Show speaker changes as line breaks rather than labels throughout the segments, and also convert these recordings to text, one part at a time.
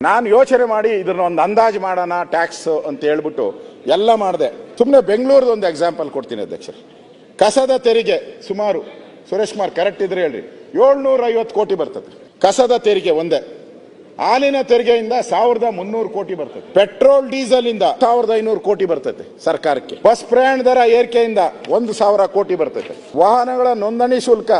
ನಾನು ಯೋಚನೆ ಮಾಡಿ ಇದನ್ನ ಒಂದು ಅಂದಾಜು ಮಾಡೋಣ ಟ್ಯಾಕ್ಸ್ ಅಂತ ಹೇಳ್ಬಿಟ್ಟು ಎಲ್ಲ ಮಾಡಿದೆ. ಸುಮ್ಮನೆ ಬೆಂಗಳೂರದ ಒಂದು ಎಕ್ಸಾಂಪಲ್ ಕೊಡ್ತೀನಿ ಅಧ್ಯಕ್ಷರು. ಕಸದ ತೆರಿಗೆ ಸುಮಾರು, ಸುರೇಶ್ ಕುಮಾರ್ ಕರೆಕ್ಟ್ ಇದ್ರೆ ಹೇಳ್ರಿ, 750 ಕೋಟಿ ಬರ್ತದೆ ಕಸದ ತೆರಿಗೆ ಒಂದೇ. ಹಾಲಿನ ತೆರಿಗೆಯಿಂದ 1300 ಕೋಟಿ ಬರ್ತದೆ. ಪೆಟ್ರೋಲ್ ಡೀಸೆಲ್ ಇಂದ 1500 ಕೋಟಿ ಬರ್ತದೆ ಸರ್ಕಾರಕ್ಕೆ. ಬಸ್ ಪ್ರಯಾಣ ದರ ಏರಿಕೆಯಿಂದ 1000 ಕೋಟಿ ಬರ್ತದೆ. ವಾಹನಗಳ ನೋಂದಣಿ ಶುಲ್ಕ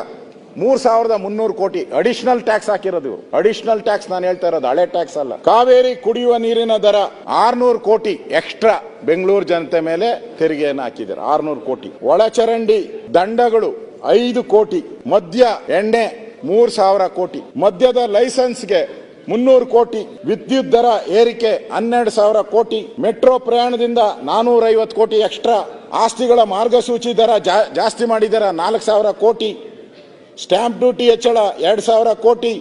3300 ಕೋಟಿ ಅಡಿಷನಲ್ ಟ್ಯಾಕ್ಸ್ ಹಾಕಿರೋದು ಇವರು. ಅಡಿಷನಲ್ ಟ್ಯಾಕ್ಸ್ ನಾನು ಹೇಳ್ತಾ ಇರೋದು, ಹಳೆ ಟ್ಯಾಕ್ಸ್ ಅಲ್ಲ. ಕಾವೇರಿ ಕುಡಿಯುವ ನೀರಿನ ದರ 600 ಕೋಟಿ ಎಕ್ಸ್ಟ್ರಾ ಬೆಂಗಳೂರು ಜನತೆ ಮೇಲೆ ತೆರಿಗೆಯನ್ನು ಹಾಕಿದ್ದಾರೆ, 600 ಕೋಟಿ. ಒಳಚರಂಡಿ ದಂಡಗಳು 5 ಕೋಟಿ. ಮದ್ಯ ಎಣ್ಣೆ 3000 ಕೋಟಿ. ಮದ್ಯದ ಲೈಸೆನ್ಸ್ಗೆ 300 ಕೋಟಿ. ವಿದ್ಯುತ್ ದರ ಏರಿಕೆ 12,000 ಕೋಟಿ. ಮೆಟ್ರೋ ಪ್ರಯಾಣದಿಂದ 450 ಕೋಟಿ ಎಕ್ಸ್ಟ್ರಾ. ಆಸ್ತಿಗಳ ಮಾರ್ಗಸೂಚಿ ದರ ಜಾಸ್ತಿ ಮಾಡಿದಾರ 4000 ಕೋಟಿ. ಸ್ಟ್ಯಾಂಪ್ ಡ್ಯೂಟಿ ಹೆಚ್ಚಳ 2000 ಕೋಟಿ.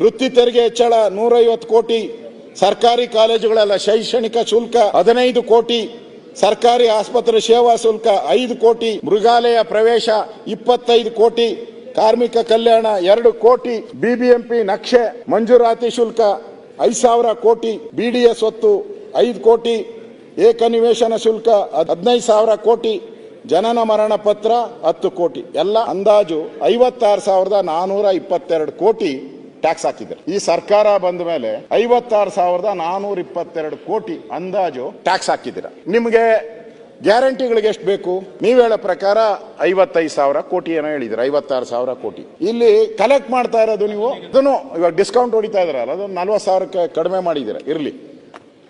ವೃತ್ತಿ ತೆರಿಗೆ ಹೆಚ್ಚಳ 150 ಕೋಟಿ. ಸರ್ಕಾರಿ ಕಾಲೇಜುಗಳೆಲ್ಲ ಶೈಕ್ಷಣಿಕ ಶುಲ್ಕ 15 ಕೋಟಿ. ಸರ್ಕಾರಿ ಆಸ್ಪತ್ರೆ ಸೇವಾ ಶುಲ್ಕ 5 ಕೋಟಿ. ಮೃಗಾಲಯ ಪ್ರವೇಶ 25 ಕೋಟಿ. ಕಾರ್ಮಿಕ ಕಲ್ಯಾಣ 2 ಕೋಟಿ. ಬಿಬಿಎಂಪಿ ನಕ್ಷೆ ಮಂಜೂರಾತಿ ಶುಲ್ಕ 5000 ಕೋಟಿ. ಬಿಡಿಎಸ್ ಒತ್ತು 5 ಕೋಟಿ. ಏಕನಿವೇಶನ ಶುಲ್ಕ 15,000 ಕೋಟಿ. ಜನನ ಮರಣ ಪತ್ರ 10 ಕೋಟಿ. ಎಲ್ಲ ಅಂದಾಜು 56,422 ಕೋಟಿ ಟ್ಯಾಕ್ಸ್ ಹಾಕಿದ್ದಾರೆ. ಈ ಸರ್ಕಾರ ಬಂದ ಮೇಲೆ 56,422 ಕೋಟಿ ಅಂದಾಜು ಟ್ಯಾಕ್ಸ್ ಹಾಕಿದ್ದೀರಾ. ನಿಮಗೆ ಗ್ಯಾರಂಟಿಗಳಿಗೆ ಎಷ್ಟು ಬೇಕು? ನೀವು ಹೇಳೋ ಪ್ರಕಾರ 55,000 ಕೋಟಿ ಏನೋ ಹೇಳಿದ್ರೆ, 56,000 ಕೋಟಿ ಇಲ್ಲಿ ಕಲೆಕ್ಟ್ ಮಾಡ್ತಾ ಇರೋದು. ನೀವು ಅದನ್ನು ಇವಾಗ ಡಿಸ್ಕೌಂಟ್ ಹೊಡಿತಾ ಇದ್ರಲ್ಲ, ಅದನ್ನು 40,000ಕ್ಕೆ ಕಡಿಮೆ ಮಾಡಿದ್ದೀರಾ. ಇರಲಿ,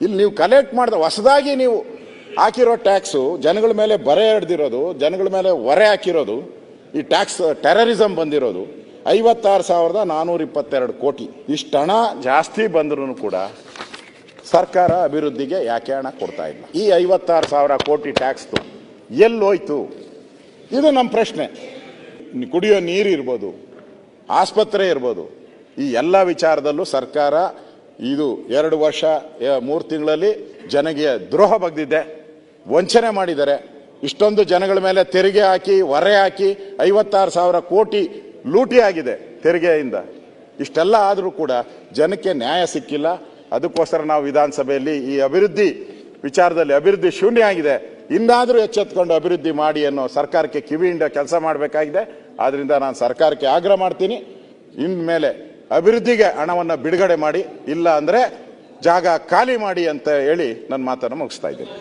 ಇಲ್ಲಿ ನೀವು ಕಲೆಕ್ಟ್ ಮಾಡಿದ ಹೊಸದಾಗಿ ನೀವು ಹಾಕಿರೋ ಟ್ಯಾಕ್ಸು ಜನಗಳ ಮೇಲೆ ಬರೆ ಹಿಡ್ದಿರೋದು, ಜನಗಳ ಮೇಲೆ ಹೊರೆ ಹಾಕಿರೋದು, ಈ ಟ್ಯಾಕ್ಸ್ ಟೆರರಿಸಂ ಬಂದಿರೋದು 56,422 ಕೋಟಿ. ಇಷ್ಟು ಹಣ ಜಾಸ್ತಿ ಬಂದ್ರೂ ಕೂಡ ಸರ್ಕಾರ ಅಭಿವೃದ್ಧಿಗೆ ಯಾಕೆ ಹಣ ಕೊಡ್ತಾ ಇಲ್ಲ? ಈ 56,000 ಕೋಟಿ ಟ್ಯಾಕ್ಸ್ದು ಎಲ್ಲೋಯ್ತು? ಇದು ನಮ್ಮ ಪ್ರಶ್ನೆ. ಕುಡಿಯೋ ನೀರು ಇರ್ಬೋದು, ಆಸ್ಪತ್ರೆ ಇರ್ಬೋದು, ಈ ಎಲ್ಲ ವಿಚಾರದಲ್ಲೂ ಸರ್ಕಾರ ಇದು 2 ವರ್ಷ 3 ತಿಂಗಳಲ್ಲಿ ಜನಗೆ ದ್ರೋಹ ಬಗ್ದಿದೆ, ವಂಚನೆ ಮಾಡಿದ್ದಾರೆ. ಇಷ್ಟೊಂದು ಜನಗಳ ಮೇಲೆ ತೆರಿಗೆ ಹಾಕಿ ಹೊರೆ ಹಾಕಿ 56,000 ಕೋಟಿ ಲೂಟಿ ಆಗಿದೆ ತೆರಿಗೆಯಿಂದ. ಇಷ್ಟೆಲ್ಲ ಆದರೂ ಕೂಡ ಜನಕ್ಕೆ ನ್ಯಾಯ ಸಿಕ್ಕಿಲ್ಲ. ಅದಕ್ಕೋಸ್ಕರ ನಾವು ವಿಧಾನಸಭೆಯಲ್ಲಿ ಈ ಅಭಿವೃದ್ಧಿ ವಿಚಾರದಲ್ಲಿ ಅಭಿವೃದ್ಧಿ ಶೂನ್ಯ ಆಗಿದೆ, ಇನ್ನಾದರೂ ಎಚ್ಚೆತ್ತುಕೊಂಡು ಅಭಿವೃದ್ಧಿ ಮಾಡಿ ಅನ್ನೋ ಸರ್ಕಾರಕ್ಕೆ ಕಿವಿಯಿಂದ ಕೆಲಸ ಮಾಡಬೇಕಾಗಿದೆ. ಆದ್ರಿಂದ ನಾನು ಸರ್ಕಾರಕ್ಕೆ ಆಗ್ರಹ ಮಾಡ್ತೀನಿ, ಇನ್ಮೇಲೆ ಅಭಿವೃದ್ಧಿಗೆ ಹಣವನ್ನು ಬಿಡುಗಡೆ ಮಾಡಿ, ಇಲ್ಲ ಅಂದ್ರೆ ಜಾಗ ಖಾಲಿ ಮಾಡಿ ಅಂತ ಹೇಳಿ ನನ್ನ ಮಾತನ್ನು ಮುಗಿಸ್ತಾ ಇದ್ದೀನಿ.